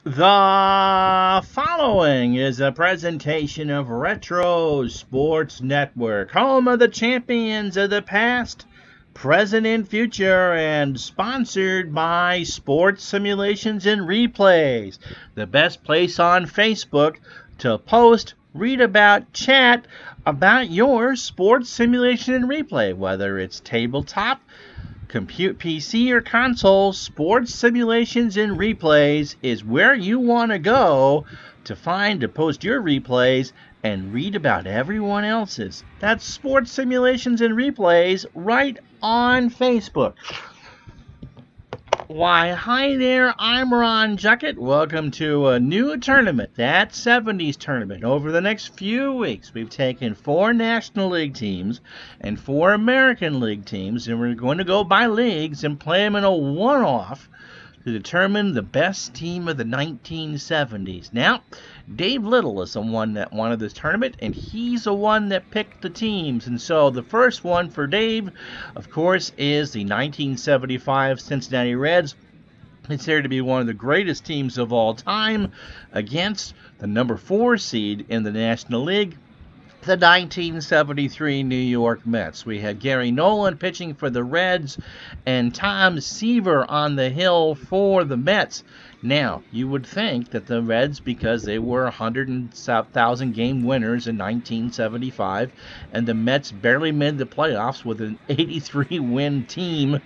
The following is a presentation of Retro Sports Network, home of the champions of the past, present, and future, and sponsored by Sports Simulations and Replays, the best place on Facebook to post, read about, chat about your sports simulation and replay, whether it's tabletop, compute PC or console. Sports Simulations and Replays is where you want to go to post your replays and read about everyone else's. That's Sports Simulations and Replays right on Facebook. Why, hi there, I'm Ron Juckett. Welcome to a new tournament, that 70's tournament. Over the next few weeks, we've taken 4 National League teams and 4 American League teams, and we're going to go by leagues and play them in a one-off to determine the best team of the 1970s. Now, Dave Little is the one that wanted this tournament, and he's the one that picked the teams. And so the first one for Dave, of course, is the 1975 Cincinnati Reds, considered to be one of the greatest teams of all time, against the number 4 seed in the National League, the 1973 New York Mets. We had Gary Nolan pitching for the Reds and Tom Seaver on the hill for the Mets. Now, you would think that the Reds, because they were 100,000 game winners in 1975, and the Mets barely made the playoffs with an 83-win team,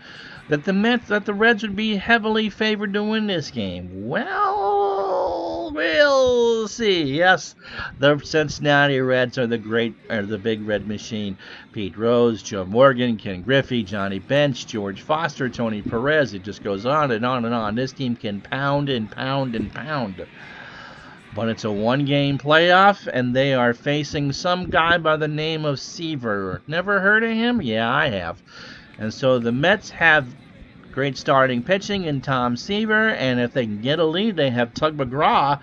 that the Reds would be heavily favored to win this game. Well, we'll see. Yes, the Cincinnati Reds are the big red machine. Pete Rose, Joe Morgan, Ken Griffey, Johnny Bench, George Foster, Tony Perez. It just goes on and on and on. This team can pound and pound and pound. But it's a one-game playoff, and they are facing some guy by the name of Seaver. Never heard of him? Yeah, I have. And so the Mets have great starting pitching in Tom Seaver, and if they can get a lead, they have Tug McGraw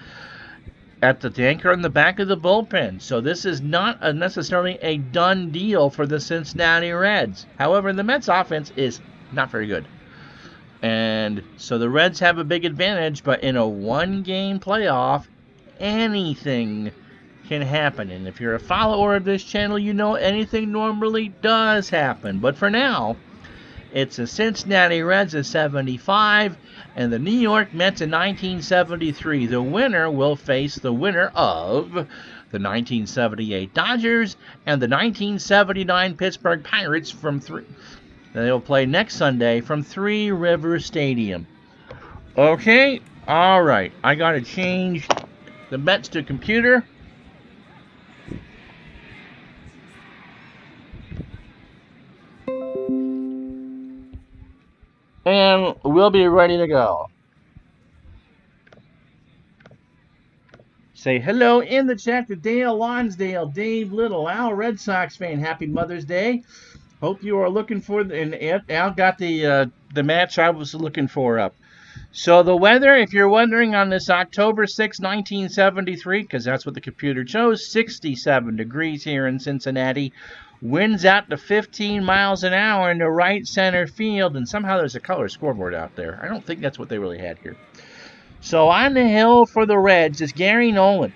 at the anchor in the back of the bullpen. So this is not necessarily a done deal for the Cincinnati Reds. However, the Mets offense is not very good. And so the Reds have a big advantage, but in a one-game playoff, anything can happen. And if you're a follower of this channel, you know anything normally does happen. But for now, it's the Cincinnati Reds of 75 and the New York Mets in 1973. The winner will face the winner of the 1978 Dodgers and the 1979 Pittsburgh Pirates from 3. They'll play next Sunday from 3 River Stadium. Okay, all right. I got to change the Mets to computer. And we'll be ready to go. Say hello in the chat to Dale Lonsdale, Dave Little, Al Red Sox fan. Happy Mother's Day. Hope you are looking for, and Al got the match I was looking for up. So the weather, if you're wondering, on this October 6, 1973, because that's what the computer chose, 67 degrees here in Cincinnati. Winds out to 15 miles an hour into right center field, and somehow there's a color scoreboard out there. I don't think that's what they really had here. So on the hill for the Reds is Gary Nolan.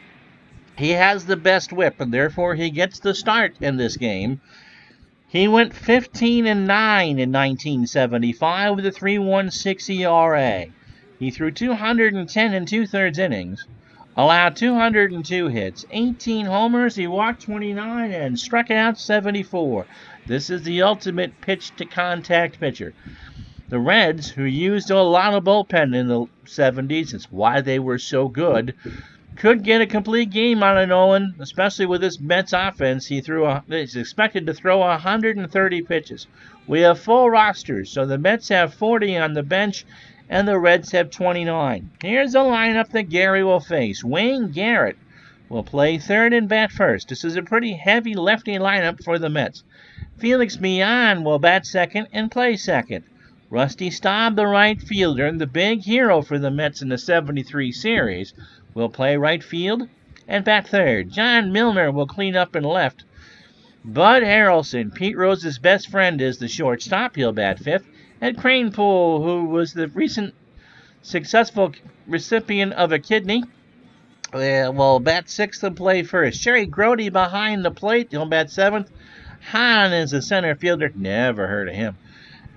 He has the best whip, and therefore he gets the start in this game. He went 15-9 in 1975 with a 3.16 ERA. He threw 210 2/3 innings, allowed 202 hits, 18 homers, he walked 29, and struck out 74. This is the ultimate pitch-to-contact pitcher. The Reds, who used a lot of bullpen in the 70s, it's why they were so good, could get a complete game out of Nolan, especially with this Mets offense. He's expected to throw 130 pitches. We have full rosters, so the Mets have 40 on the bench, and the Reds have 29. Here's a lineup that Gary will face. Wayne Garrett will play third and bat first. This is a pretty heavy lefty lineup for the Mets. Felix Millan will bat second and play second. Rusty Staub, the right fielder, and the big hero for the Mets in the 73 series, will play right field and bat third. John Milner will clean up in left. Bud Harrelson, Pete Rose's best friend, is the shortstop. He'll bat fifth. And Cranepool, who was the recent successful recipient of a kidney, will bat sixth and play first. Sherry Grody behind the plate. He'll bat seventh. Hahn is a center fielder. Never heard of him.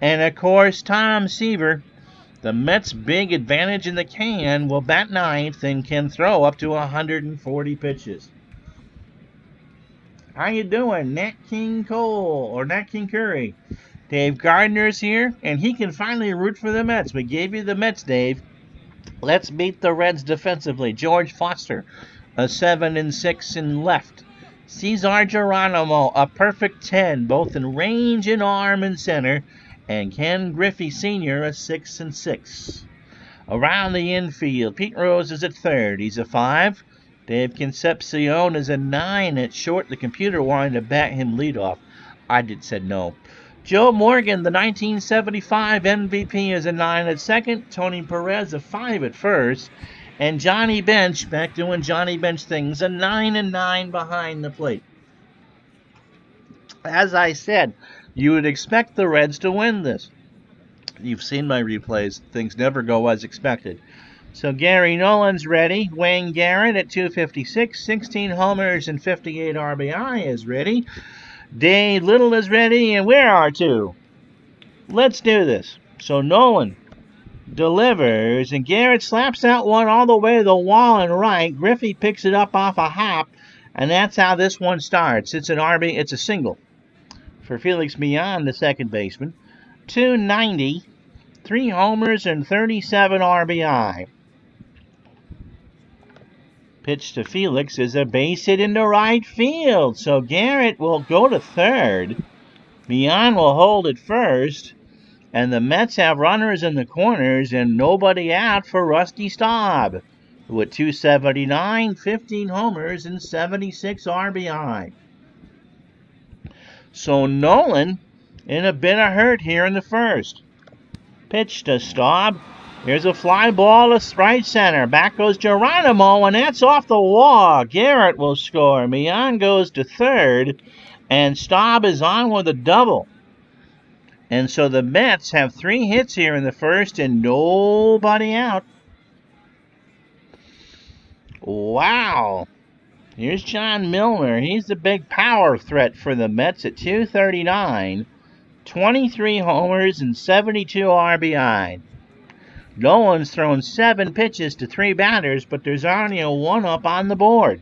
And, of course, Tom Seaver, the Mets' big advantage in the can, will bat ninth and can throw up to 140 pitches. How you doing, Nat King Cole or Nat King Curry? Dave Gardner's here, and he can finally root for the Mets. We gave you the Mets, Dave. Let's beat the Reds defensively. George Foster, a 7-6 in left. Cesar Geronimo, a perfect 10, both in range and arm and center. And Ken Griffey Sr., a 6-6. Around the infield, Pete Rose is at third. He's a 5. Dave Concepcion is a 9 at short. The computer wanted to bat him leadoff. I said no. Joe Morgan, the 1975 MVP, is a 9 at second. Tony Perez, a 5 at first. And Johnny Bench, back doing Johnny Bench things, a 9-9 behind the plate. As I said, you would expect the Reds to win this. You've seen my replays. Things never go as expected. So Gary Nolan's ready. Wayne Garrett at 256, 16 homers and 58 RBI is ready. Dave Little is ready, and where are two? Let's do this. So Nolan delivers, and Garrett slaps that one all the way to the wall and right. Griffey picks it up off a hop, and that's how this one starts. It's a single for Felix Millan, the second baseman. 290, 3 homers and 37 RBI. Pitch to Felix is a base hit into right field. So Garrett will go to third. Millan will hold at first. And the Mets have runners in the corners and nobody out for Rusty Staub, with 279, 15 homers, and 76 RBI. So Nolan in a bit of hurt here in the first. Pitch to Staub. Here's a fly ball to right center. Back goes Geronimo, and that's off the wall. Garrett will score. Millan goes to third, and Staub is on with a double. And so the Mets have 3 hits here in the first and nobody out. Wow. Here's John Milner. He's the big power threat for the Mets at 239. 23 homers and 72 RBI. Nolan's thrown 7 pitches to 3 batters, but there's only a 1-up on the board.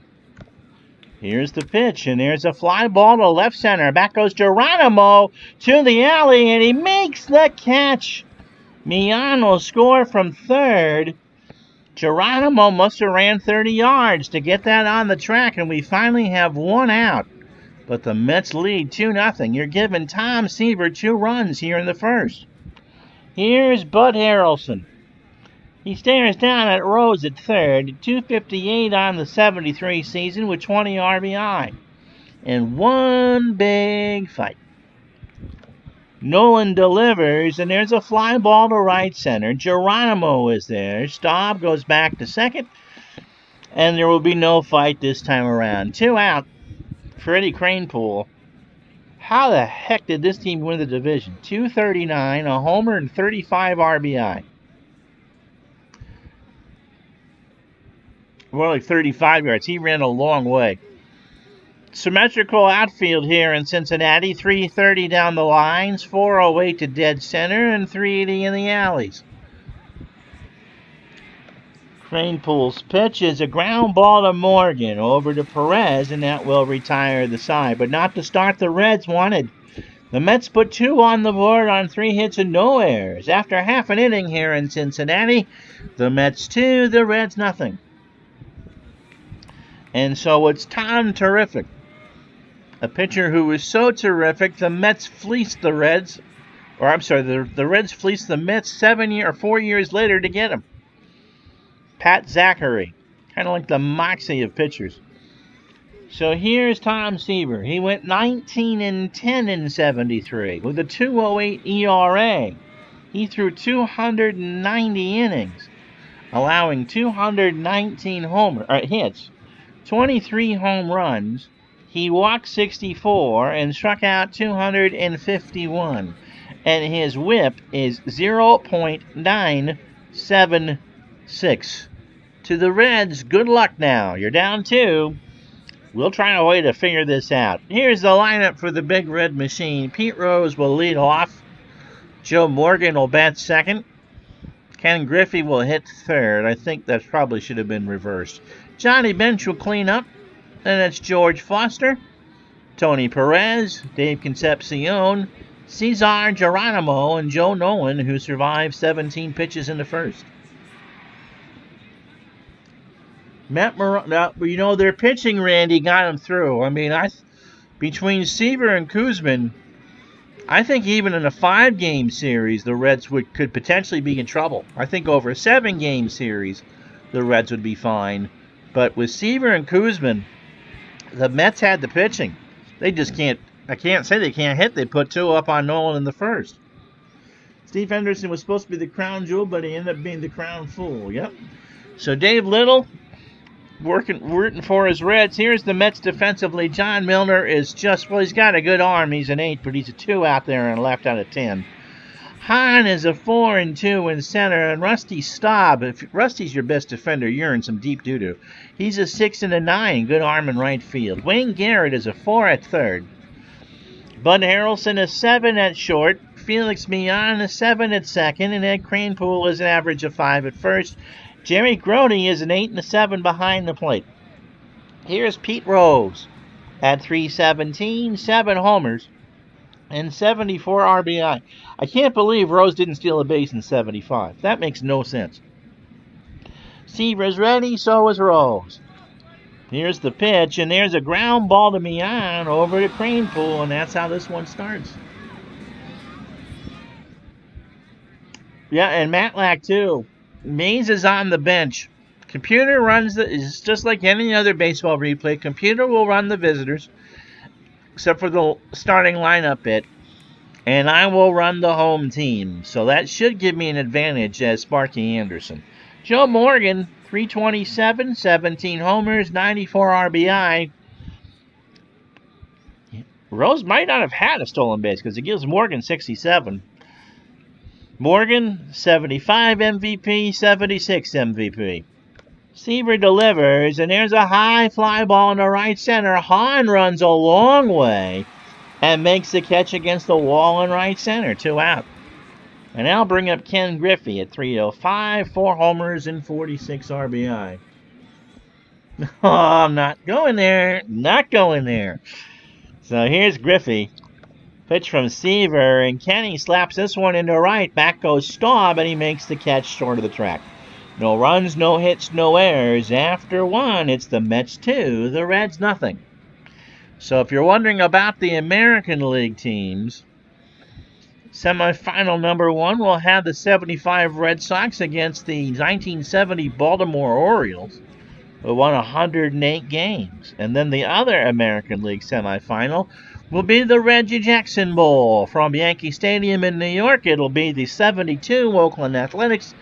Here's the pitch, and there's a fly ball to left center. Back goes Geronimo to the alley, and he makes the catch. Millan will score from third. Geronimo must have ran 30 yards to get that on the track, and we finally have 1 out. But the Mets lead 2-0. You're giving Tom Seaver 2 runs here in the first. Here's Bud Harrelson. He stares down at Rose at third, 258 on the 73 season with 20 RBI. And 1 big fight. Nolan delivers, and there's a fly ball to right center. Geronimo is there. Staub goes back to second, and there will be no fight this time around. 2 out for Eddie Kranepool. How the heck did this team win the division? 239, a homer, and 35 RBI. More like 35 yards. He ran a long way. Symmetrical outfield here in Cincinnati. 330 down the lines, 408 to dead center, and 380 in the alleys. Kranepool's pitch is a ground ball to Morgan, over to Perez, and that will retire the side. But not to start the Reds wanted. The Mets put 2 on the board on 3 hits and no errors. After half an inning here in Cincinnati, the Mets 2, the Reds nothing. And so it's Tom Terrific, a pitcher who was so terrific, the Mets fleeced the Reds, the Reds fleeced the Mets 4 years later to get him. Pat Zachary, kind of like the Moxie of pitchers. So here's Tom Seaver. He went 19-10 in 73 with a 2.08 ERA. He threw 290 innings, allowing 219 hits, 23 home runs. He walked 64 and struck out 251. And his whip is 0.9 7-6. To the Reds, good luck now. You're down 2. We'll try a way to figure this out. Here's the lineup for the Big Red Machine. Pete Rose will lead off. Joe Morgan will bat second. Ken Griffey will hit third. I think that probably should have been reversed. Johnny Bench will clean up. And it's George Foster, Tony Perez, Dave Concepcion, Cesar Geronimo, and Joe Nolan, who survived 17 pitches in the first. Matt Moran, their pitching, Randy, got them through. I mean, between Seaver and Kuzman, I think even in a 5-game series, the Reds could potentially be in trouble. I think over a 7-game series, the Reds would be fine. But with Seaver and Kuzman, the Mets had the pitching. They just can't. I can't say they can't hit. They put 2 up on Nolan in the first. Steve Henderson was supposed to be the crown jewel, but he ended up being the crown fool. Yep. So Dave Little rooting for his Reds. Here's the Mets defensively. John Milner is he's got a good arm. He's an 8, but he's a 2 out there and left out of 10. Hahn is a 4 and 2 in center, and Rusty Staub. If Rusty's your best defender, you're in some deep doo-doo. He's a 6 and a 9, good arm in right field. Wayne Garrett is a 4 at third. Bud Harrelson is 7 at short. Felix Millan is 7 at second, and Ed Kranepool is an average of 5 at first. Jerry Grody is an 8 and a 7 behind the plate. Here's Pete Rose at 317, 7 homers, and 74 RBI. I can't believe Rose didn't steal a base in 75. That makes no sense. Seaver's ready, so is Rose. Here's the pitch, and there's a ground ball to Millan over to Kranepool, and that's how this one starts. Yeah, and Matlack too. Mays is on the bench. Computer runs it's just like any other baseball replay. Computer will run the visitors, except for the starting lineup bit, and I will run the home team. So that should give me an advantage as Sparky Anderson. Joe Morgan, 327, 17 homers, 94 RBI. Rose might not have had a stolen base because it gives Morgan 67. Morgan, 75 MVP, 76 MVP. Seaver delivers, and there's a high fly ball in the right center. Hahn runs a long way and makes the catch against the wall in right center. 2 out. And I'll bring up Ken Griffey at 305, 4 homers and 46 RBI. Oh, I'm not going there. Not going there. So here's Griffey. Pitch from Seaver, and Kenny slaps this one into right. Back goes Staub, and he makes the catch short of the track. No runs, no hits, no errors. After 1, it's the Mets 2, the Reds nothing. So if you're wondering about the American League teams, semifinal number 1 will have the 75 Red Sox against the 1970 Baltimore Orioles, who won 108 games. And then the other American League semifinal will be the Reggie Jackson Bowl from Yankee Stadium in New York. It'll be the 72 Oakland Athletics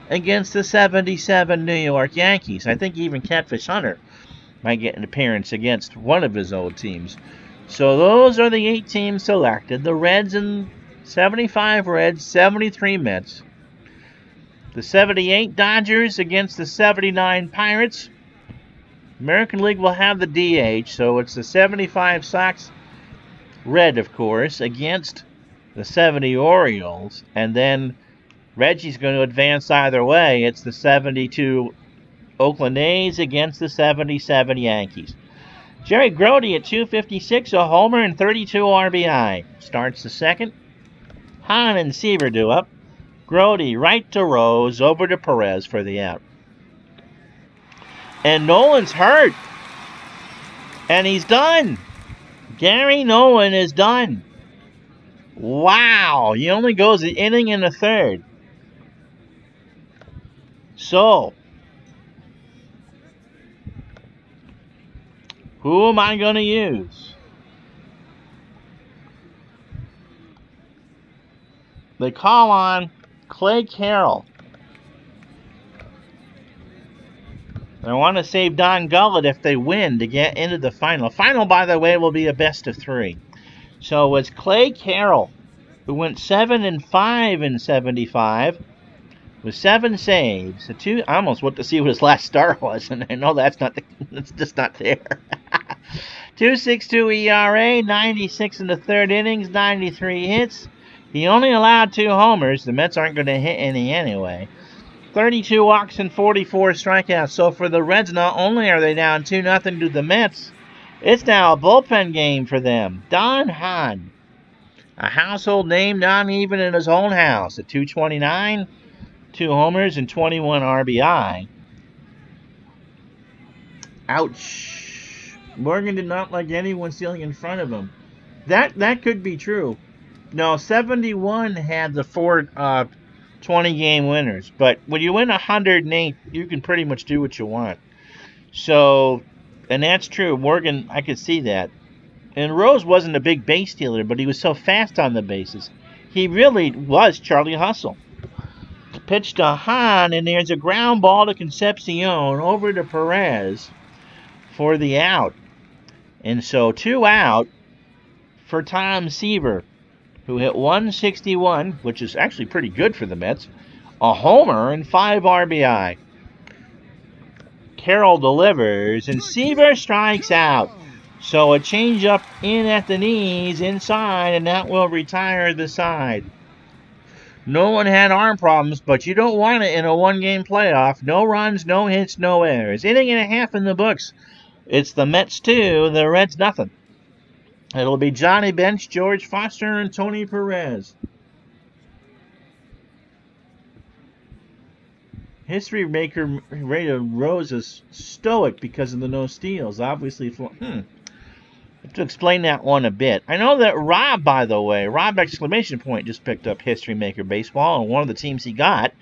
against the 77 New York Yankees. I think even Catfish Hunter might get an appearance against one of his old teams. So those are the 8 teams selected. The Reds and 75 Reds, 73 Mets. The 78 Dodgers against the 79 Pirates. American League will have the DH, so it's the 75 Sox, Red, of course, against the 70 Orioles. And then Reggie's going to advance either way. It's the 72 Oakland A's against the 77 Yankees. Jerry Grody at 256, a homer and 32 RBI. Starts the second. Hahn and Seaver do up. Grody right to Rose, over to Perez for the out. And Nolan's hurt. And he's done. Gary Nolan is done. Wow. He only goes an inning and a third. So, who am I going to use? They call on Clay Carroll. I want to save Don Gullett if they win to get into the final. Final, by the way, will be a best of 3. So it's Clay Carroll, who went 7-5 in 75. with 7 saves. I almost went to see what his last start was, and I know that's just not there. 2.62 ERA, 96 in the third innings, 93 hits. He only allowed 2 homers. The Mets aren't going to hit any anyway. 32 walks and 44 strikeouts. So for the Reds, not only are they down 2-0 to the Mets, it's now a bullpen game for them. Don Hahn, a household name not even in his own house, at 229, 2 homers and 21 RBI. Ouch. Morgan did not like anyone stealing in front of him. That could be true. No, 71 had the 4 20-game winners. But when you win 108, you can pretty much do what you want. So, and that's true. Morgan, I could see that. And Rose wasn't a big base stealer, but he was so fast on the bases. He really was Charlie Hustle. Pitch to Hahn, and there's a ground ball to Concepcion over to Perez for the out. And so 2 out for Tom Seaver, who hit 161, which is actually pretty good for the Mets, a homer and 5 RBI. Carroll delivers, and Seaver strikes out. So a changeup in at the knees inside, and that will retire the side. No one had arm problems, but you don't want it in a 1-game playoff. No runs, no hits, no errors. Inning and a half in the books. It's the Mets 2, the Reds nothing. It'll be Johnny Bench, George Foster, and Tony Perez. History maker Ray Rose is stoic because of the no steals. Obviously, I have to explain that one a bit. I know that Rob, by the way, Rob exclamation point, just picked up History Maker Baseball, and one of the teams he got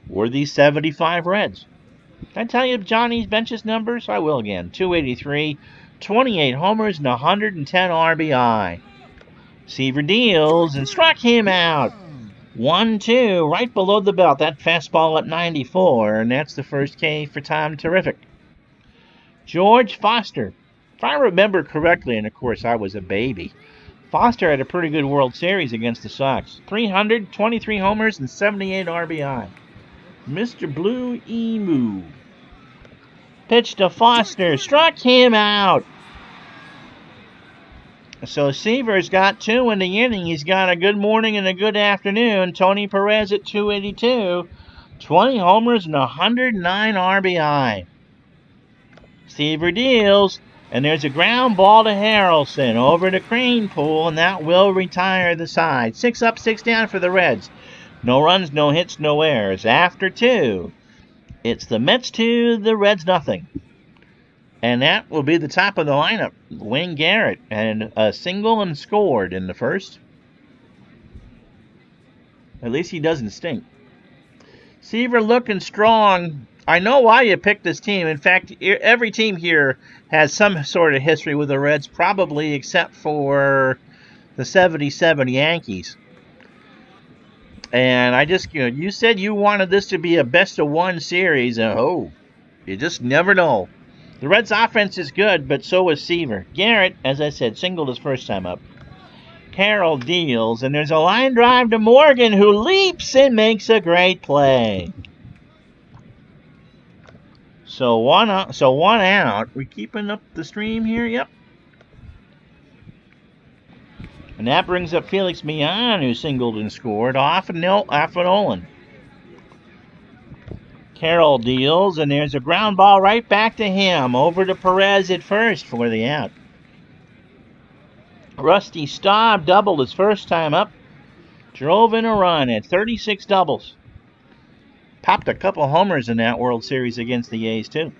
were these 75 Reds. Did I tell you Johnny's Bench's numbers? I will again. 283, 28 homers, and 110 RBI. Seaver deals and struck him out. 1-2, right below the belt. That fastball at 94, and that's the first K for Tom Terrific. George Foster. If I remember correctly, and of course I was a baby, Foster had a pretty good World Series against the Sox. 300, 23 homers, and 78 RBI. Mr. Blue Emu. Pitch to Foster. Struck him out. So Seaver's got 2 in the inning. He's got a good morning and a good afternoon. Tony Perez at 282. 20 homers and 109 RBI. Seaver deals. And there's a ground ball to Harrelson over to Cranepool, and that will retire the side. 6 up, 6 down for the Reds. No runs, no hits, no errors. After 2, it's the Mets 2, the Reds nothing. And that will be the top of the lineup. Wayne Garrett, and a single and scored in the first. At least he doesn't stink. Seaver looking strong. I know why you picked this team. In fact, every team here has some sort of history with the Reds, probably except for the 77 Yankees. And I just, you said you wanted this to be a best-of-1 series, and you just never know. The Reds' offense is good, but so is Seaver. Garrett, as I said, singled his first time up. Carroll deals, and there's a line drive to Morgan, who leaps and makes a great play. So one out. We keeping up the stream here? Yep. And that brings up Felix Millan, who singled and scored off of Nolan. Carroll deals, and there's a ground ball right back to him. Over to Perez at first for the out. Rusty Staub doubled his first time up. Drove in a run at 36 doubles. Popped a couple homers in that World Series against the A's, too.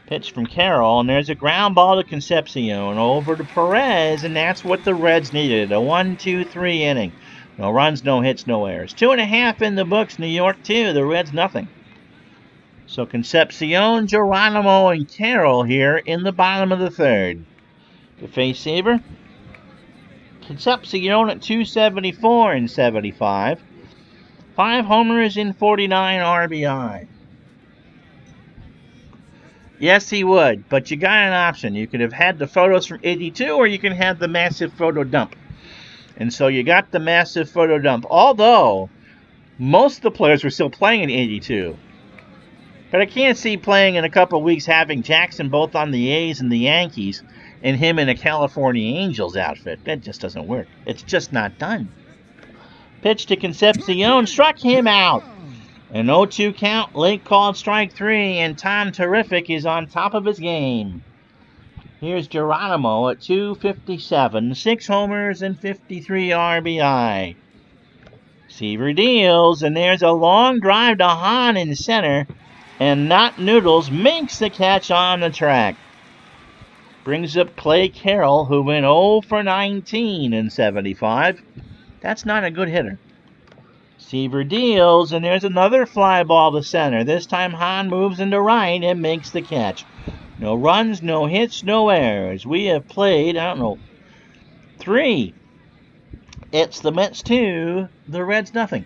Pitch from Carroll, and there's a ground ball to Concepcion. Over to Perez, and that's what the Reds needed. A 1-2-3 inning. No runs, no hits, no errors. 2.5 in the books. New York 2, the Reds nothing. So Concepcion, Geronimo, and Carroll here in the bottom of the third. To face Seaver. Concepcion at 274 and 75. 5 homers and 49 RBI. Yes, he would, but you got an option. You could have had the photos from 82, or you can have the massive photo dump. And so you got the massive photo dump. Although, Most of the players were still playing in '82. But I can't see playing in a couple of weeks having Jackson both on the A's and the Yankees and him in a California Angels outfit. That just doesn't work. It's just not done. Pitch to Concepcion, struck him out. An 0-2 count, late called strike 3, and Tom Terrific is on top of his game. Here's Geronimo at 257, 6 homers and 53 RBI. Seaver deals, and there's a long drive to Hahn in center. And Not Noodles makes the catch on the track. Brings up Clay Carroll, who went 0 for 19 in 75. That's not a good hitter. Seaver deals, and there's another fly ball to center. This time Hahn moves into right and makes the catch. No runs, no hits, no errors. We have played, 3. It's the Mets 2, the Reds nothing.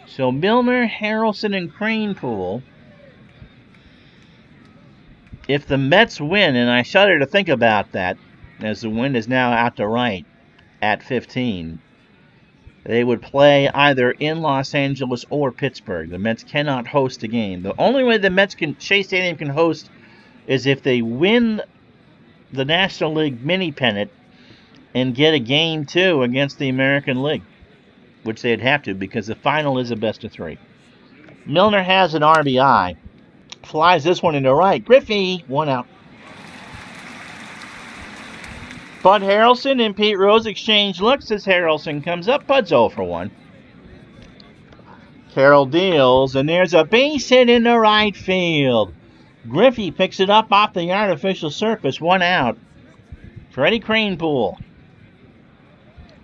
So Milner, Harrelson, and Kranepool. If the Mets win, and I shudder to think about that, as the wind is now out to right at 15, they would play either in Los Angeles or Pittsburgh. The Mets cannot host a game. The only way the Mets Shea Stadium can host is if they win the National League mini pennant and get a game 2 against the American League, which they'd have to because the final is a best of 3. Milner has an RBI. Flies this one into right. Griffey, 1 out. Bud Harrelson and Pete Rose exchange looks as Harrelson comes up. Bud's 0 for 1. Carroll deals, and there's a base hit into right field. Griffey picks it up off the artificial surface. 1 out. Freddie Kranepool.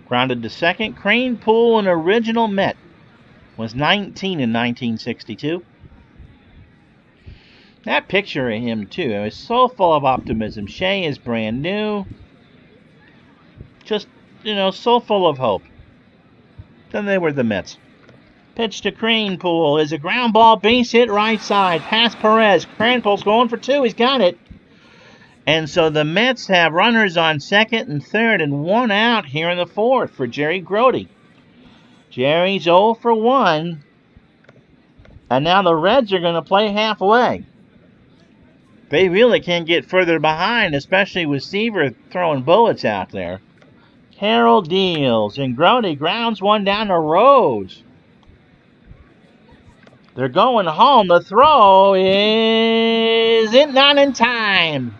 Grounded to second. Kranepool, an original Met, was 19 in 1962. That picture of him, too, is so full of optimism. Shea is brand new. Just, so full of hope. Then they were the Mets. Pitch to Kranepool is a ground ball, base hit right side. Past Perez. Kranepool's going for 2. He's got it. And so the Mets have runners on second and third and 1 out here in the 4th for Jerry Grody. Jerry's 0 for 1. And now the Reds are going to play halfway. They really can't get further behind, especially with Seaver throwing bullets out there. Carroll deals, and Grody grounds one down to Rose. They're going home. The throw is not in time.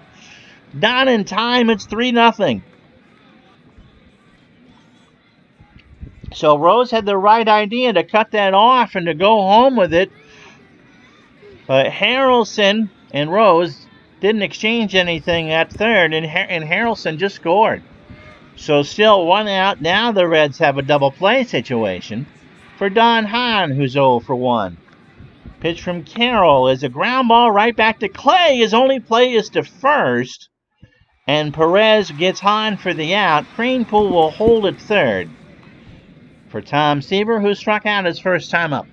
Not in time. It's 3-0. So Rose had the right idea to cut that off and to go home with it. But Harrelson and Rose didn't exchange anything at third, and Harrelson just scored. So still 1 out. Now the Reds have a double play situation for Don Hahn, who's 0 for 1. Pitch from Carroll is a ground ball right back to Clay. His only play is to first. And Perez gets Hahn for the out. Kranepool will hold at third for Tom Seaver, who struck out his first time up.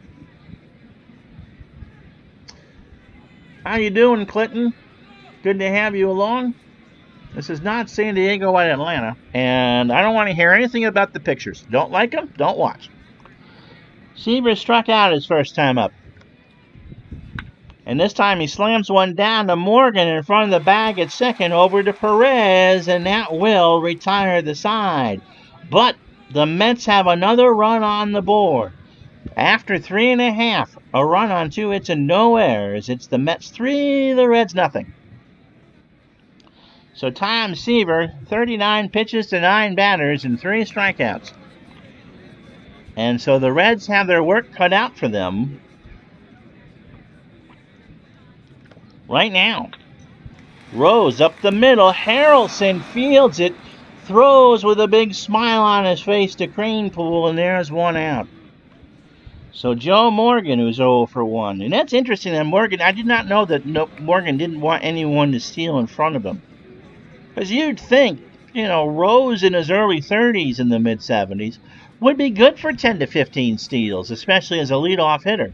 How you doing, Clinton? Good to have you along. This is not San Diego at Atlanta, and I don't want to hear anything about the pictures. Don't like them? Don't watch. Seaver struck out his first time up. And this time he slams one down to Morgan in front of the bag at second, over to Perez, and that will retire the side. But the Mets have another run on the board. After 3.5, a run on 2 hits and no errors. It's the Mets 3, the Reds nothing. So Tom Seaver, 39 pitches to 9 batters and 3 strikeouts. And so the Reds have their work cut out for them right now. Rose up the middle. Harrelson fields it. Throws with a big smile on his face to Kranepool, and there's 1 out. So Joe Morgan, who's 0 for 1. And that's interesting that Morgan, I did not know that Morgan didn't want anyone to steal in front of him. Because you'd think, Rose in his early 30s in the mid-70s would be good for 10 to 15 steals, especially as a leadoff hitter.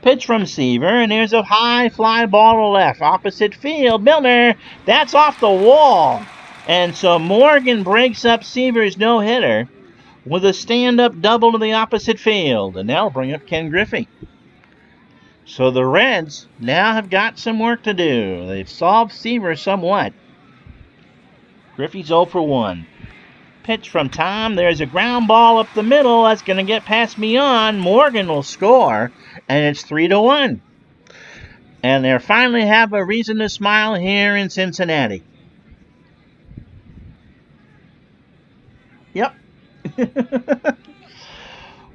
Pitch from Seaver, and there's a high fly ball to left, opposite field. Milner, that's off the wall. And so Morgan breaks up Seaver's no-hitter with a stand-up double to the opposite field, and that'll bring up Ken Griffey. So the Reds now have got some work to do. They've solved Seaver somewhat. Griffey's 0 for 1. Pitch from Tom. There's a ground ball up the middle. That's going to get past me on. Morgan will score, and it's 3-1. And they finally have a reason to smile here in Cincinnati. Yep.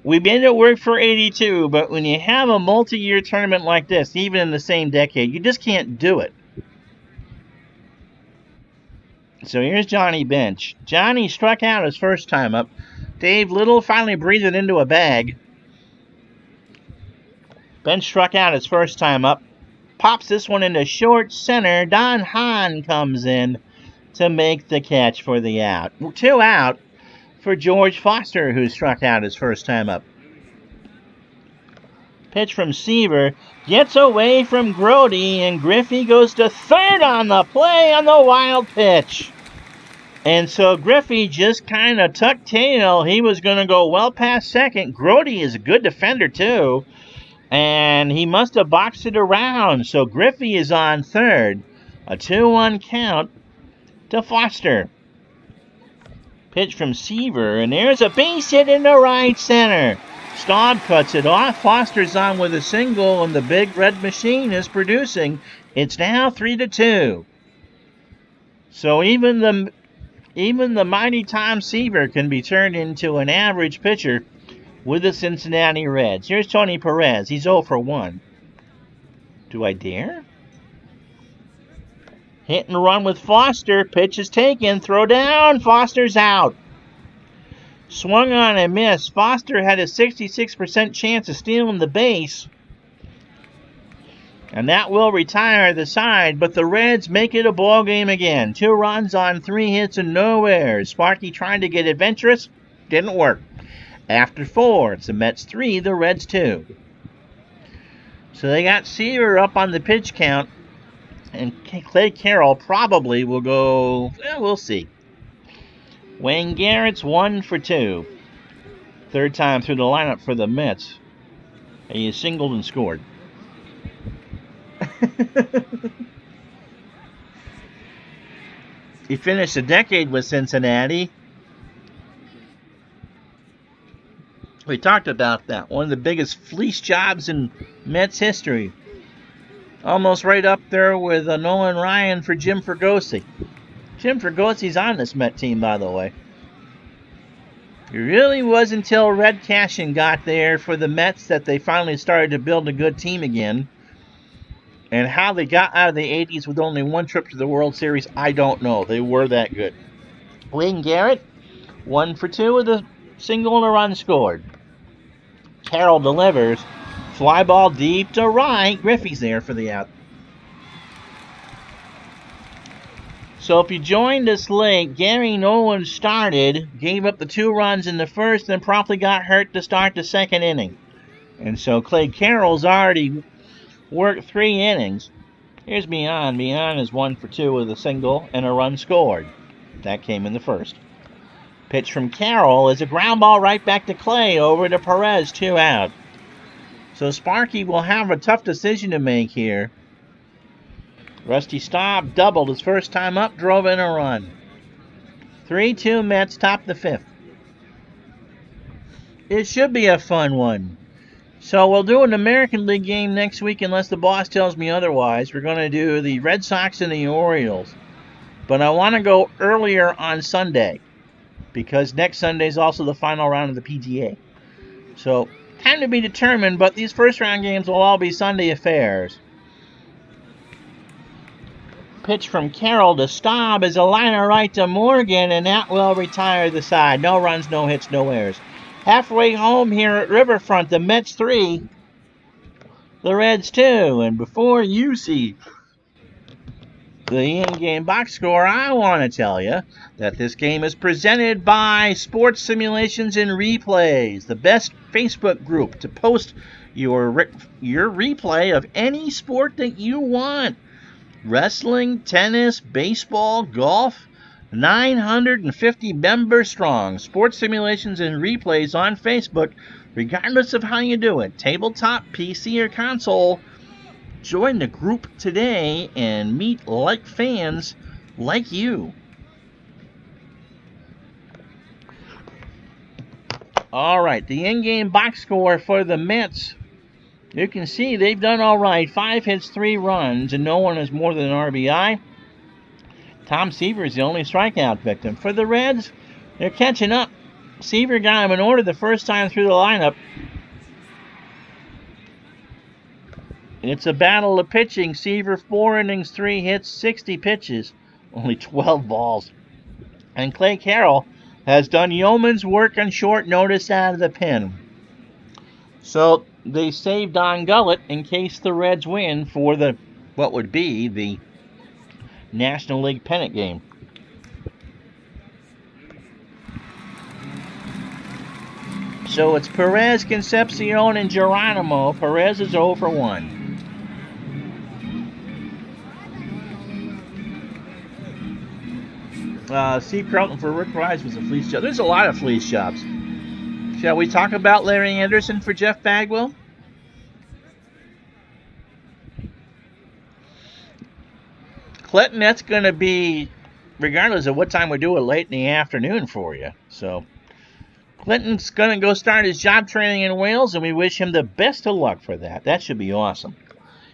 We've been at work for 82, but when you have a multi-year tournament like this, even in the same decade, you just can't do it. So here's Johnny Bench. Johnny struck out his first time up. Dave Little finally breathed it into a bag. Bench struck out his first time up. Pops this one into short center. Don Hahn comes in to make the catch for the out. 2 out for George Foster, who struck out his first time up. Pitch from Seaver. Gets away from Grody, and Griffey goes to third on the play on the wild pitch. And so Griffey just kind of tucked tail. He was going to go well past second. Grody is a good defender, too. And he must have boxed it around. So Griffey is on third. A 2-1 count to Foster. Pitch from Seaver, and there's a base hit into right center. Staub cuts it off. Foster's on with a single, and the big red machine is producing. It's now 3-2. So even the mighty Tom Seaver can be turned into an average pitcher with the Cincinnati Reds. Here's Tony Perez. He's 0 for 1. Do I dare? Hit and run with Foster. Pitch is taken. Throw down. Foster's out. Swung on and missed. Foster had a 66% chance of stealing the base. And that will retire the side, but the Reds make it a ball game again. 2 runs on 3 hits and no errors. Sparky trying to get adventurous. Didn't work. After 4, it's the Mets 3, the Reds 2. So they got Seaver up on the pitch count. And Clay Carroll probably will go, well, we'll see. Wayne Garrett's 1 for 2. Third time through the lineup for the Mets. He singled and scored. He finished a decade with Cincinnati. We talked about that. One of the biggest fleece jobs in Mets history. Almost right up there with Nolan Ryan for Jim Fregosi. Jim Fregosi's on this Met team, by the way. It really was until Red Cashin got there for the Mets that they finally started to build a good team again. And how they got out of the 80s with only 1 trip to the World Series, I don't know. They were that good. Wayne Garrett, 1 for 2 with a single and a run scored. Carroll delivers. Fly ball deep to right. Griffey's there for the out. So if you joined us late, Gary Nolan started, gave up the 2 runs in the first, then promptly got hurt to start the second inning. And so Clay Carroll's already worked 3 innings. Here's Mian. Mian is 1 for 2 with a single and a run scored. That came in the first. Pitch from Carroll is a ground ball right back to Clay, over to Perez, 2 out. So Sparky will have a tough decision to make here. Rusty Staub doubled his first time up, drove in a run. 3-2 Mets, top the 5th. It should be a fun one. So we'll do an American League game next week unless the boss tells me otherwise. We're going to do the Red Sox and the Orioles. But I want to go earlier on Sunday because next Sunday is also the final round of the PGA. So, time to be determined, but these first round games will all be Sunday affairs. Pitch from Carroll to Staub is a liner right to Morgan, and that will retire the side. No runs, no hits, no errors. Halfway home here at Riverfront, the Mets 3, the Reds 2. And before you see the in-game box score, I want to tell you that this game is presented by Sports Simulations and Replays, the best Facebook group to post your replay of any sport that you want. Wrestling, tennis, baseball, golf, 950 members strong. Sports simulations and replays on Facebook, regardless of how you do it. Tabletop, PC, or console. Join the group today and meet like fans like you. All right, the in-game box score for the Mets. You can see they've done all right. 5 hits, 3 runs, and no one has more than an RBI. Tom Seaver is the only strikeout victim. For the Reds, they're catching up. Seaver got him in order the first time through the lineup. It's a battle of pitching. Seaver, 4 innings, 3 hits, 60 pitches, only 12 balls. And Clay Carroll has done yeoman's work on short notice out of the pen. So they saved Don Gullett in case the Reds win for what would be the National League pennant game. So it's Perez, Concepcion, and Geronimo. Perez is 0 for 1. Steve Carlton for Rick Rice was a fleece job. There's a lot of fleece jobs. Shall we talk about Larry Anderson for Jeff Bagwell? Clinton, that's going to be, regardless of what time we do it, late in the afternoon for you. So Clinton's going to go start his job training in Wales, and we wish him the best of luck for that. That should be awesome.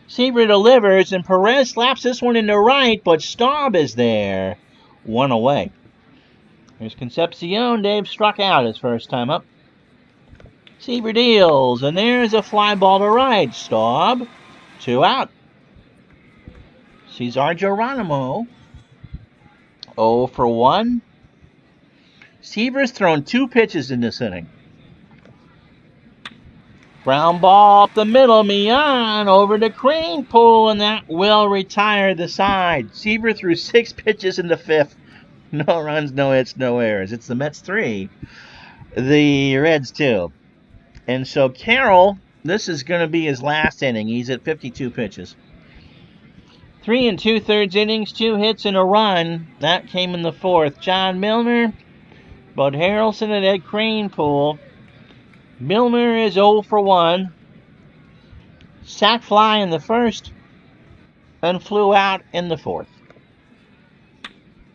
Seaver delivers, and Perez slaps this one into right, but Staub is there. 1 away. Here's Concepcion. Dave struck out his first time up. Seaver deals, and there's a fly ball to right. Staub, 2 out. Cesar Geronimo, 0 for 1. Seaver's thrown 2 pitches in this inning. Ground ball up the middle, Mian over to Kranepool, and that will retire the side. Seaver threw 6 pitches in the 5th. No runs, no hits, no errors. It's the Mets 3, the Reds 2. And so Carroll, this is going to be his last inning. He's at 52 pitches. 3 2/3 innings, 2 hits and a run. That came in the 4th. John Milner, Bud Harrelson, and Ed Kranepool. Milner is 0 for 1. Sack fly in the 1st and flew out in the 4th.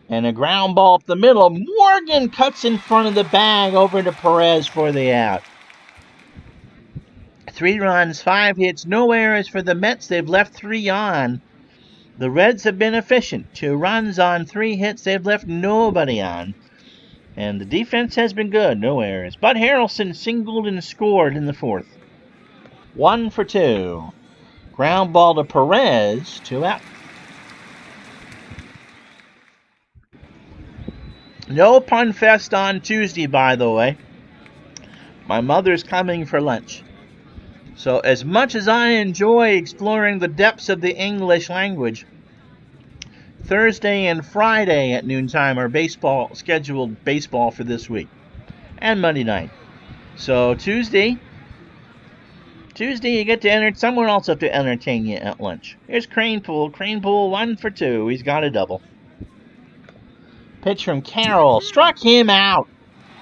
And a ground ball up the middle. Morgan cuts in front of the bag over to Perez for the out. 3 runs, 5 hits, no errors for the Mets. They've left 3 on. The Reds have been efficient. 2 runs on 3 hits. They've left nobody on. And the defense has been good. No errors. Bud Harrelson singled and scored in the 4th. 1 for 2. Ground ball to Perez. 2 out. No pun fest on Tuesday, by the way. My mother's coming for lunch. So as much as I enjoy exploring the depths of the English language, Thursday and Friday at noontime are scheduled baseball for this week. And Monday night. So Tuesday you get to someone else have to entertain you at lunch. Here's Kranepool. Kranepool 1 for 2. He's got a double. Pitch from Carroll. Struck him out.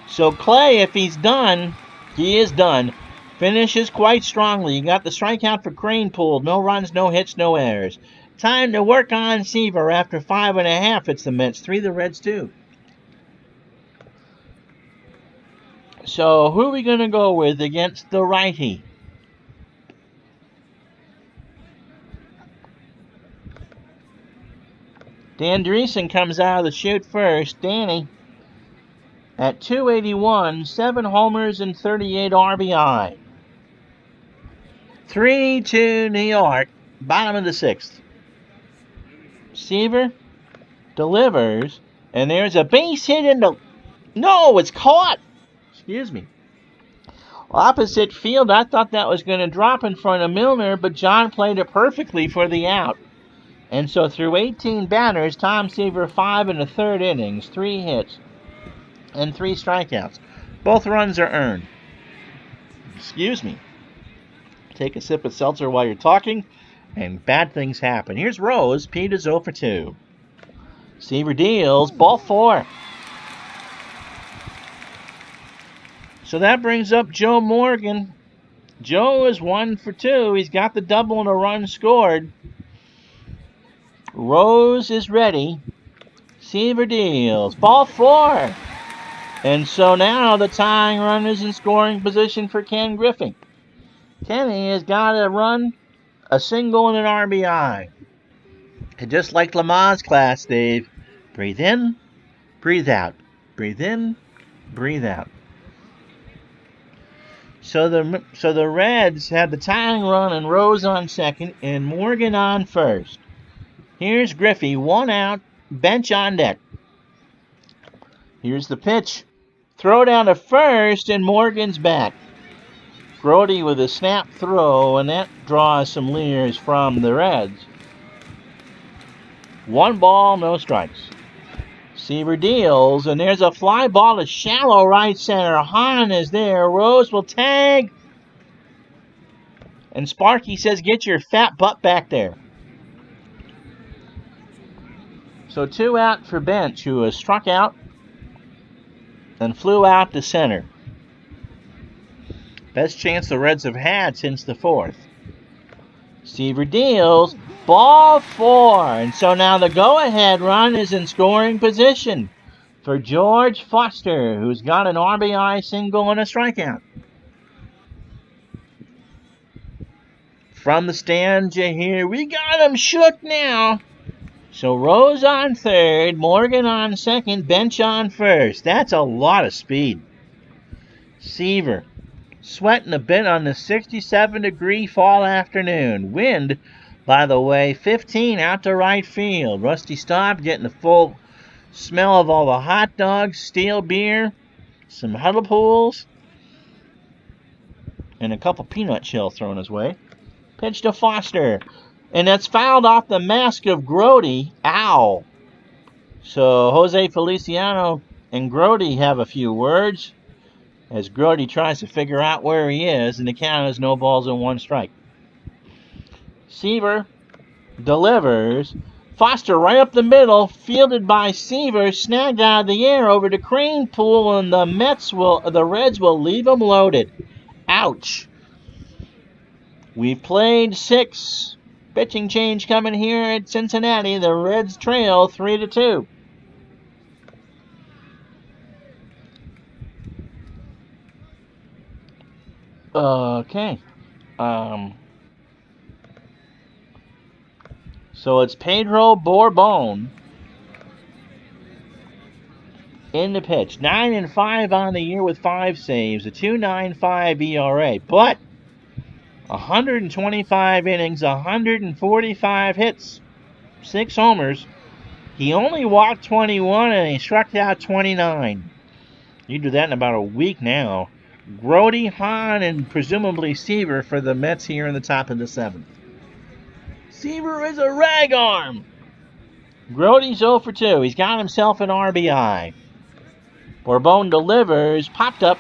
So Clay, if he's done, he is done. Finishes quite strongly. You got the strikeout for Kranepool. No runs, no hits, no errors. Time to work on Seaver. After 5.5, it's the Mets 3, the Reds 2. So who are we going to go with against the righty? Dan Dreesen comes out of the chute first. Danny at 281, 7 homers and 38 RBI. 3-2 New York, bottom of the 6th. Seaver delivers, and there's a base hit into... No, it's caught! Excuse me. Opposite field, I thought that was going to drop in front of Milner, but John played it perfectly for the out. And so through 18 batters, Tom Seaver 5 1/3 innings, 3 hits, and 3 strikeouts. Both runs are earned. Excuse me. Take a sip of seltzer while you're talking, and bad things happen. Here's Rose. Pete is 0 for 2. Seaver deals, ball 4. So that brings up Joe Morgan. Joe is 1 for 2. He's got the double and a run scored. Rose is ready. Seaver deals, ball 4. And so now the tying run is in scoring position for Ken Griffin. Kenny has got a run, a single, and an RBI. And just like Lamar's class, Dave, breathe in, breathe out. Breathe in, breathe out. So the Reds had the tying run and Rose on second and Morgan on first. Here's Griffey, 1 out, bench on deck. Here's the pitch. Throw down to first and Morgan's back. Grody with a snap throw, and that draws some leers from the Reds. 1 ball, no strikes. Seaver deals, and there's a fly ball to shallow right center. Hahn is there. Rose will tag. And Sparky says, get your fat butt back there. So 2 out for Bench, who was struck out and flew out to center. Best chance the Reds have had since the 4th. Seaver deals, ball 4. And so now the go-ahead run is in scoring position for George Foster, who's got an RBI single and a strikeout. From the stands you hear, we got him shook now. So Rose on third, Morgan on second, Bench on first. That's a lot of speed. Seaver sweating a bit on the 67-degree fall afternoon. Wind, by the way, 15 out to right field. Rusty Staub getting the full smell of all the hot dogs, steel beer, some huddle pools, and a couple peanut shells thrown his way. Pitch to Foster, and that's fouled off the mask of Grody. Ow! So Jose Feliciano and Grody have a few words as Grody tries to figure out where he is, and the count is no balls and 1 strike. Seaver delivers. Foster right up the middle, fielded by Seaver, snagged out of the air over to Kranepool, and the Reds will leave him loaded. Ouch. We've played 6. Pitching change coming here at Cincinnati. The Reds trail 3-2. Okay. So it's Pedro Borbon in the pitch. 9-5 on the year with 5 saves, a 2.95 ERA. But 125 innings, 145 hits, 6 homers. He only walked 21 and he struck out 29. You do that in about a week now. Grody, Hahn, and presumably Seaver for the Mets here in the top of the 7th. Seaver is a rag arm. Grody's 0 for 2. He's got himself an RBI. Borbon delivers, popped up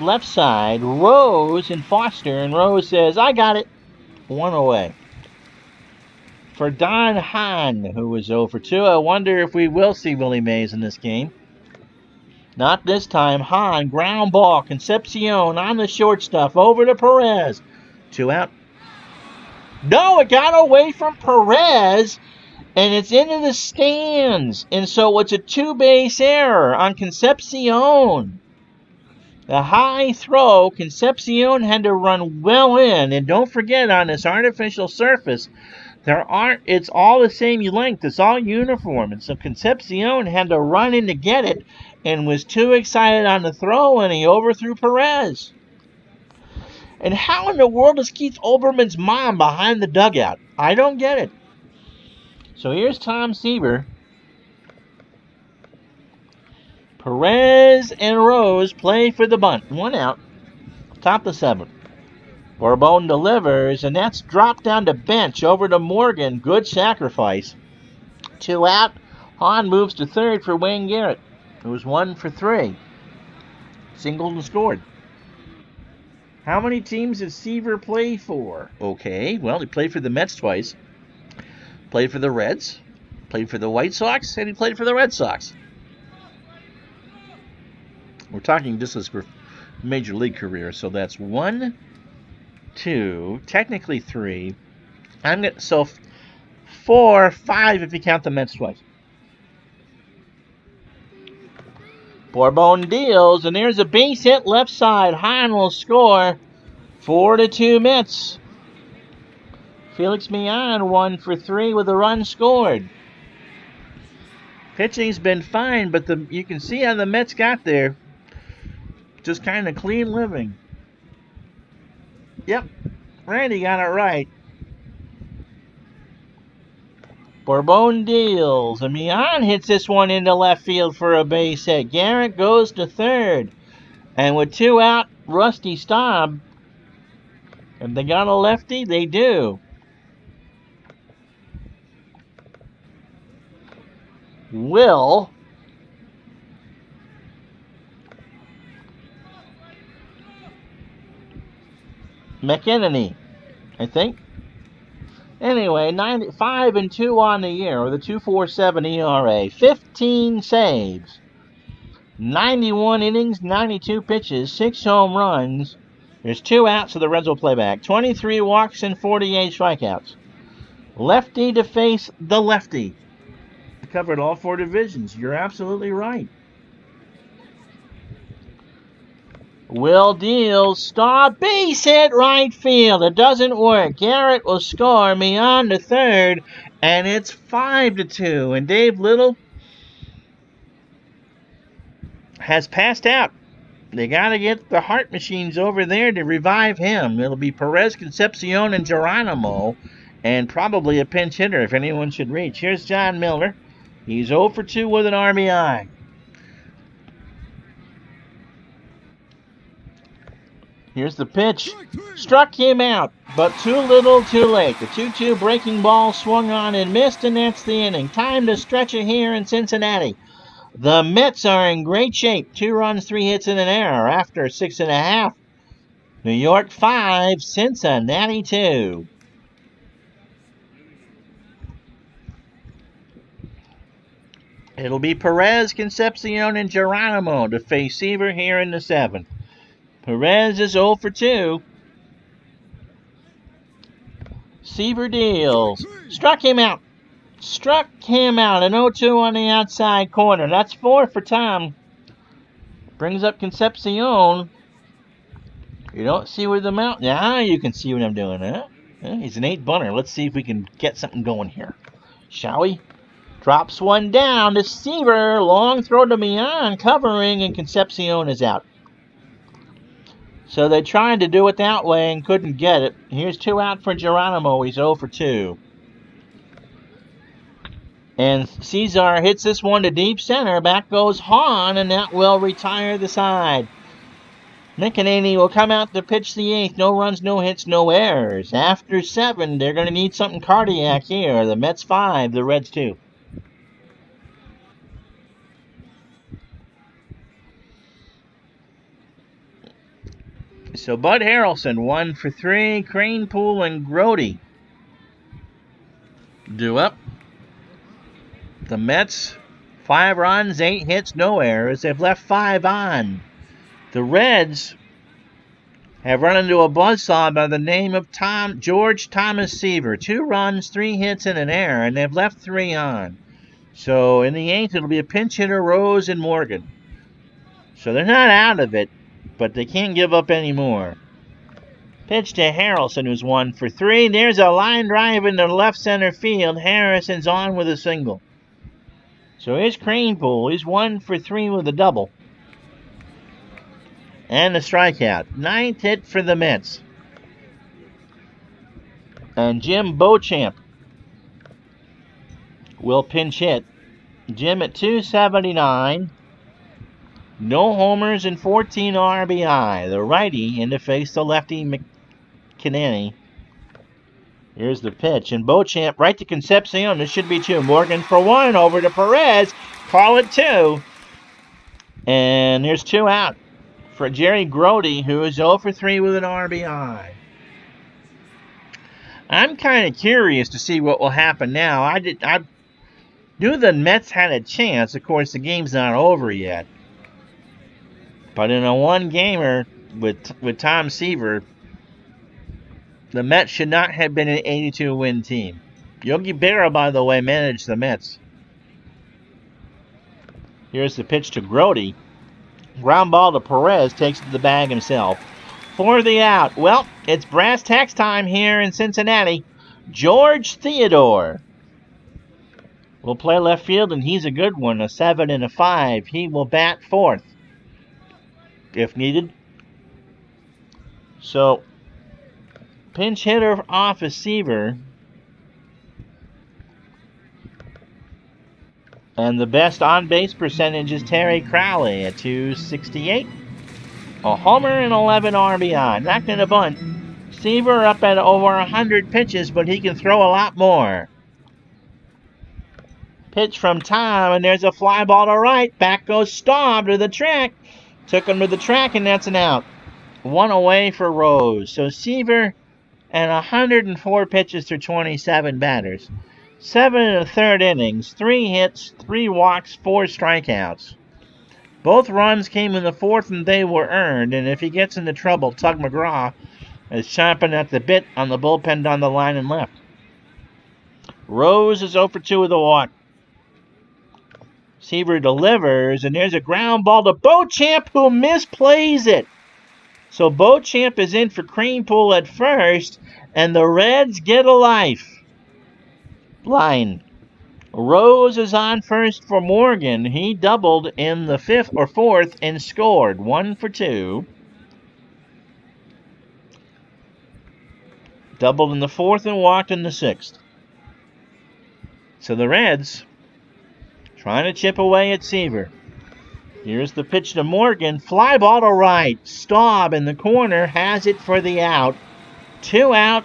left side. Rose and Foster, and Rose says, I got it. 1 away. For Don Hahn, who was 0 for 2, I wonder if we will see Willie Mays in this game. Not this time. Hahn, ground ball. Concepcion on the short stuff. Over to Perez. 2 out. No, it got away from Perez, and it's into the stands. And so it's a 2-base error on Concepcion. The high throw, Concepcion had to run well in. And don't forget, on this artificial surface, it's all the same length. It's all uniform. And so Concepcion had to run in to get it and was too excited on the throw, and he overthrew Perez. And how in the world is Keith Olbermann's mom behind the dugout? I don't get it. So here's Tom Seaver. Perez and Rose play for the bunt. 1 out. Top of the 7th. Borbon delivers, and that's dropped down to Bench over to Morgan. Good sacrifice. 2 out. Hahn moves to third for Wayne Garrett. It was 1 for 3. Singled and scored. How many teams did Seaver play for? Okay, well, he played for the Mets twice. Played for the Reds. Played for the White Sox, and he played for the Red Sox. We're talking just his major league career, so that's 1, 2, technically 3. So 4, 5 if you count the Mets twice. Bourbon deals, and there's a base hit left side. Hahn will score. 4-2 Mets. Felix Millan 1 for 3 with a run scored. Pitching's been fine, but you can see how the Mets got there. Just kind of clean living. Yep, Randy got it right. Bourbon deals, and Millan hits this one into left field for a base hit. Garrett goes to third, and with 2 out, Rusty Staub. If they got a lefty, they do. Will McEnany, I think. Anyway, 5-2 on the year with a 2.47 ERA, 15 saves, 91 innings, 92 pitches, 6 home runs. There's 2 outs, so the Reds will play back. 23 walks and 48 strikeouts. Lefty to face the lefty. Covered all 4 divisions. You're absolutely right. Will deals. Staub base hit right field. It doesn't work. Garrett will score. Millan to third, and it's 5-2. And Dave Little has passed out. They got to get the heart machines over there to revive him. It'll be Perez, Concepcion, and Geronimo, and probably a pinch hitter if anyone should reach. Here's John Miller. He's 0 for 2 with an RBI. Here's the pitch. Struck him out, but too little, too late. The 2-2 breaking ball swung on and missed, and that's the inning. Time to stretch it here in Cincinnati. The Mets are in great shape. 2 runs, 3 hits, and an error after 6.5. New York 5, Cincinnati 2. It'll be Perez, Concepcion, and Geronimo to face Seaver here in the 7th. Perez is 0 for 2. Seaver deals. Struck him out. An 0-2 on the outside corner. That's 4 for Tom. Brings up Concepcion. You don't see where the mountain... Now you can see what I'm doing, huh? He's an 8-bunter. Let's see if we can get something going here. Shall we? Drops one down to Seaver. Long throw to Millan, covering, and Concepcion is out. So they tried to do it that way and couldn't get it. Here's 2 out for Geronimo. He's 0 for 2. And Cesar hits this one to deep center. Back goes Hahn, and that will retire the side. McEnany will come out to pitch the 8th. No runs, no hits, no errors. After 7, they're going to need something cardiac here. The Mets 5, the Reds 2. So Bud Harrelson, 1 for 3. Cranepool and Grody due up. The Mets, 5 runs, 8 hits, no errors. They've left 5 on. The Reds have run into a buzzsaw by the name of George Thomas Seaver. 2 runs, 3 hits, and an error, and they've left 3 on. So in the 8th, it'll be a pinch hitter, Rose and Morgan. So they're not out of it, but they can't give up anymore. Pitch to Harrelson, who's 1 for 3. There's a line drive into left center field. Harrison's on with a single. So here's Cranepool. He's 1 for 3 with a double. And a strikeout. 9th hit for the Mets. And Jim Beauchamp will pinch hit. Jim at 279. No homers and 14 RBI. The righty in to face the lefty McEnany. Here's the pitch. And Beauchamp right to Concepcion. This should be 2. Morgan for 1. Over to Perez. Call it 2. And there's 2 out for Jerry Grody, who is 0 for 3 with an RBI. I'm kind of curious to see what will happen now. Knew the Mets had a chance. Of course, the game's not over yet. But in a one-gamer with Tom Seaver, the Mets should not have been an 82-win team. Yogi Berra, by the way, managed the Mets. Here's the pitch to Grody. Ground ball to Perez, takes it to the bag himself. For the out. Well, it's brass tacks time here in Cincinnati. George Theodore will play left field, and he's a good one, a 7 and a 5. He will bat fourth if needed. So, pinch hitter off a Seaver. And the best on-base percentage is Terry Crowley at .268. A homer and 11 RBI. Not going to bunt. Seaver up at over 100 pitches, but he can throw a lot more. Pitch from Tom, and there's a fly ball to right. Back goes Staub to the track. Took him to the track, and that's an out. One away for Rose. So Seaver and 104 pitches through 27 batters. 7 1/3 innings, 3 hits, 3 walks, 4 strikeouts. Both runs came in the fourth, and they were earned. And if he gets into trouble, Tug McGraw is chomping at the bit on the bullpen down the line and left. Rose is 0 for 2 with a walk. Seaver delivers, and there's a ground ball to Beauchamp, who misplays it. So Beauchamp is in for Kranepool at first, and the Reds get a life. Line. Rose is on first for Morgan. He doubled in the fifth or fourth and scored. 1 for 2. Doubled in the fourth and walked in the sixth. So the Reds trying to chip away at Seaver. Here's the pitch to Morgan. Fly ball to right. Staub in the corner has it for the out. 2 out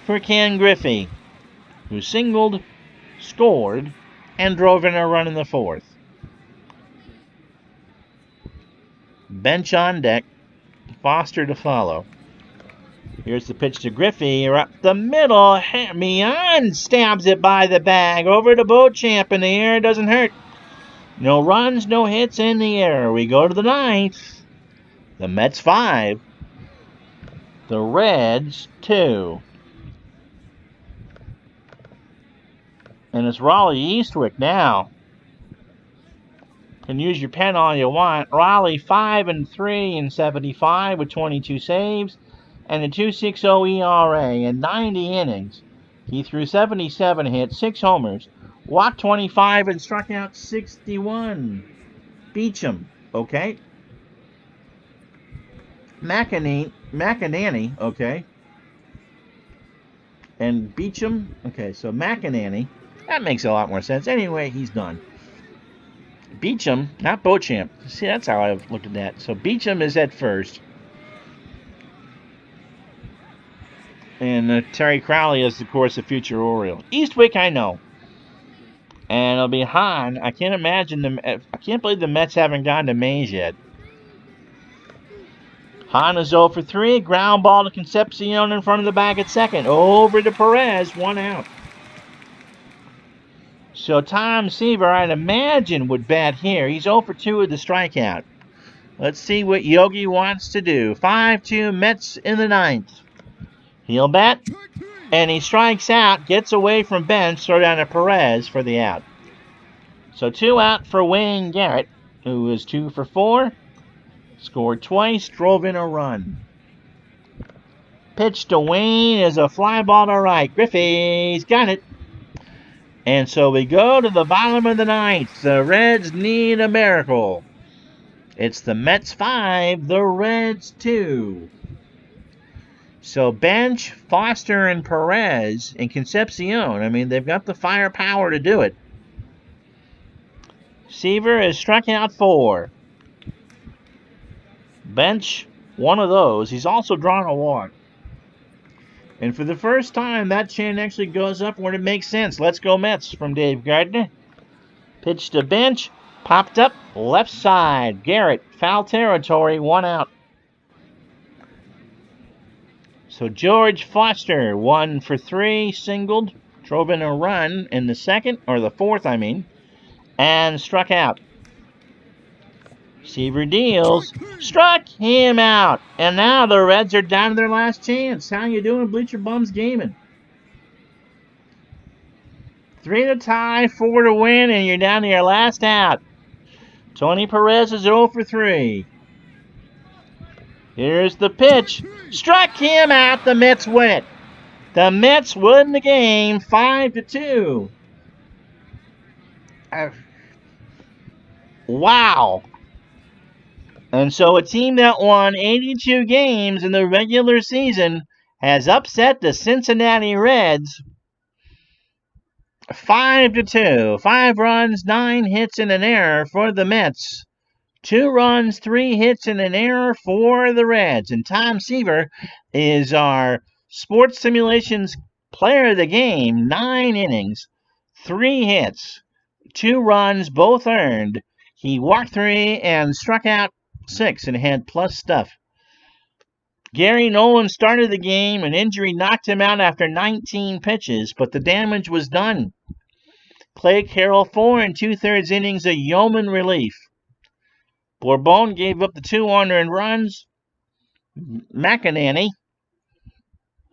for Ken Griffey, who singled, scored, and drove in a run in the fourth. Bench on deck. Foster to follow. Here's the pitch to Griffey. Up the middle. Mian stabs it by the bag. Over to Beauchamp, and the air doesn't hurt. No runs, no hits in the air. We go to the ninth. The Mets 5. The Reds 2. And it's Raleigh Eastwick now. Can use your pen all you want. Raleigh 5 and 3 in 75 with 22 saves and a 2.60 ERA in 90 innings. He threw 77 hits, 6 homers, walked 25, and struck out 61. Beecham, okay. McEnany, okay. And Beecham, okay, so McEnany. That makes a lot more sense. Anyway, he's done. Beecham, not Beauchamp. See, that's how I've looked at that. So Beecham is at first. And Terry Crowley is, of course, a future Oriole. Eastwick, I know. And it'll be Hahn. I can't believe the Mets haven't gone to Mays yet. Hahn is 0 for 3. Ground ball to Concepcion in front of the bag at second. Over to Perez. 1 out. So Tom Seaver, I'd imagine, would bat here. He's 0 for 2 with the strikeout. Let's see what Yogi wants to do. 5-2 Mets in the ninth. He'll bat, and he strikes out, gets away from bench, throw down to Perez for the out. So 2 out for Wayne Garrett, who is 2 for 4. Scored twice, drove in a run. Pitch to Wayne is a fly ball to right. Griffey's got it. And so we go to the bottom of the ninth. The Reds need a miracle. It's the Mets 5, the Reds 2. So bench, Foster, and Perez, and Concepcion. I mean, they've got the firepower to do it. Seaver has struck out 4. Bench, 1 of those. He's also drawn a walk. And for the first time, that chant actually goes up when it makes sense. Let's go Mets from Dave Gardner. Pitch to bench. Popped up. Left side. Garrett. Foul territory. 1 out. So George Foster, 1 for 3. Singled. drove in a run in the second, or the fourth, and struck out. Seaver deals, struck him out, and now the Reds are down to their last chance. How you doing, Bleacher Bums Gaming? 3 to tie, 4 to win, and you're down to your last out. Tony Perez is 0 for 3. Here's the pitch. Struck him out. The Mets win it. The Mets win the game 5 to 2. Wow. And so a team that won 82 games in the regular season has upset the Cincinnati Reds 5 to 2. 5 runs, 9 hits, and an error for the Mets. 2 runs, 3 hits, and an error for the Reds. And Tom Seaver is our Sports Simulations Player of the Game. 9 innings, 3 hits, 2 runs, both earned. He walked 3 and struck out 6 and had plus stuff. Gary Nolan started the game. An injury knocked him out after 19 pitches, but the damage was done. Clay Carroll, 4 2/3 innings of yeoman relief. Bourbon gave up the 2 unearned runs. McInerney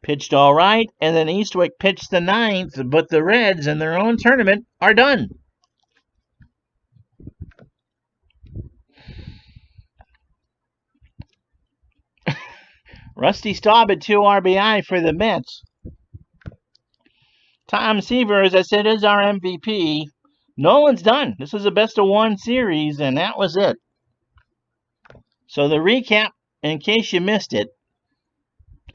pitched all right, and then Eastwick pitched the 9th, but the Reds in their own tournament are done. Rusty Staub at 2 RBI for the Mets. Tom Seaver, as I said, is our MVP. Nolan's done. This is a best-of-1 series, and that was it. So the recap, in case you missed it,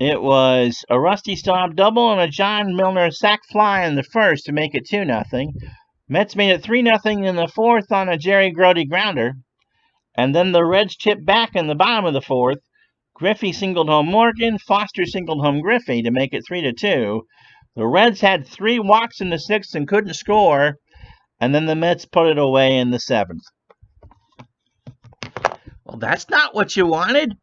it was a Rusty Staub double and a John Milner sac fly in the first to make it 2-0. Mets made it 3-0 in the fourth on a Jerry Grody grounder. And then the Reds chipped back in the bottom of the fourth. Griffey singled home Morgan, Foster singled home Griffey to make it 3-2. The Reds had 3 walks in the 6th and couldn't score, and then the Mets put it away in the 7th. Well, that's not what you wanted.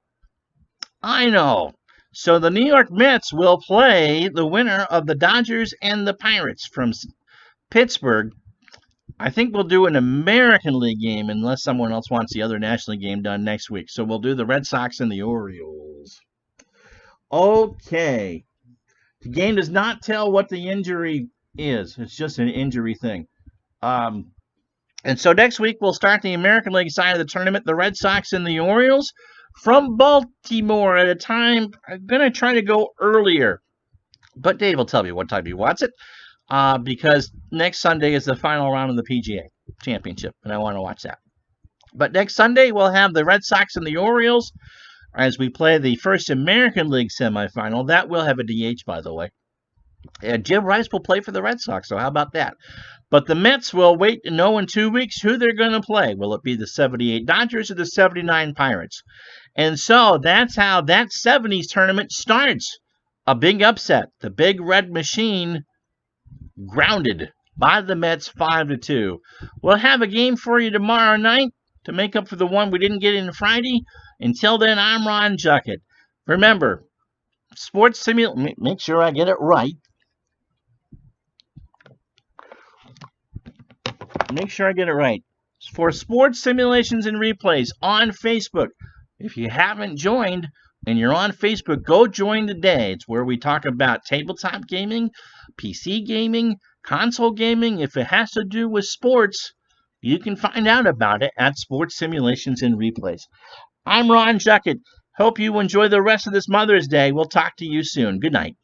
I know. So the New York Mets will play the winner of the Dodgers and the Pirates from Pittsburgh. I think we'll do an American League game unless someone else wants the other National League game done next week. So we'll do the Red Sox and the Orioles. Okay. The game does not tell what the injury is. It's just an injury thing. And so next week we'll start the American League side of the tournament, the Red Sox and the Orioles from Baltimore at a time. I'm going to try to go earlier, but Dave will tell me what time he wants it. Because next Sunday is the final round of the PGA Championship, and I want to watch that. But next Sunday, we'll have the Red Sox and the Orioles as we play the first American League semifinal. That will have a DH, by the way. And Jim Rice will play for the Red Sox, so how about that? But the Mets will wait to know in 2 weeks who they're going to play. Will it be the 78 Dodgers or the 79 Pirates? And so that's how that 70s tournament starts. A big upset. The Big Red Machine grounded by the Mets 5-2. We'll have a game for you tomorrow night to make up for the one we didn't get in Friday. Until then, I'm Ron Juckett. Remember, Sports Simulation, make sure I get it right. Make sure I get it right. For Sports Simulations and Replays on Facebook. If you haven't joined and you're on Facebook, go join today. It's where we talk about tabletop gaming, PC gaming, console gaming. If it has to do with sports, you can find out about it at Sports Simulations and Replays. I'm Ron Juckett. Hope you enjoy the rest of this Mother's Day. We'll talk to you soon. Good night.